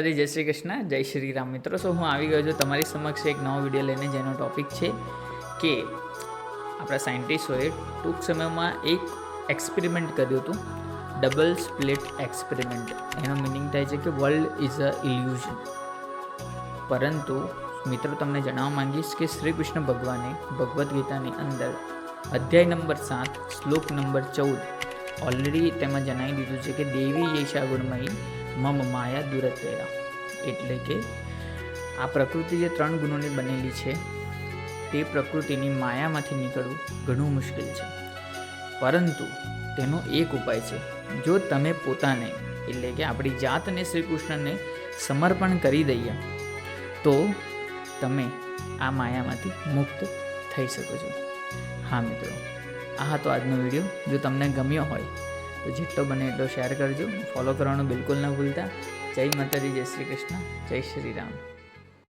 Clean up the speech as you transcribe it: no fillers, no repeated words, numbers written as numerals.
જય શ્રી કૃષ્ણ, જય શ્રી રામ. મિત્રો, હું આવી ગયો છું તમારી સમક્ષ એક નવો વિડીયો લઈને, જેનો ટોપિક છે કે આપણા સાયન્ટિસ્ટોએ ટૂંક સમયમાં એક એક્સપેરિમેન્ટ કર્યું હતું, ડબલ સ્પ્લિટ એક્સપેરિમેન્ટ. એનો મિનિંગ થાય છે કે વર્લ્ડ ઇઝ અ ઇલ્યુઝન. પરંતુ મિત્રો, તમને જણાવવા માંગીશ કે શ્રી કૃષ્ણ ભગવાને ભગવદ્ ગીતાની અંદર અધ્યાય નંબર 7 શ્લોક નંબર 14 ઓલરેડી તેમાં જણાવી દીધું છે કે દેવી યેષા ગુણમયી મમ માયા દુરત્વેરા. એટલે કે આ પ્રકૃતિ જે 3 ગુણોની બનેલી છે, તે પ્રકૃતિની માયામાંથી નીકળવું ઘણું મુશ્કેલ છે. પરંતુ તેનો એક ઉપાય છે. જો તમે પોતાને એટલે કે આપણી જાતને શ્રી કૃષ્ણને સમર્પણ કરી દઈએ તો તમે આ માયામાંથી મુક્ત થઈ શકો છો. હા મિત્રો, આ હતો આજનો વિડીયો. જો તમને ગમ્યો હોય તો જેટલો બને એટલો શેર કરજો. ફોલો કરવાનું બિલકુલ ન ભૂલતા. જય માતાજી, જય શ્રી કૃષ્ણ, જય શ્રી રામ.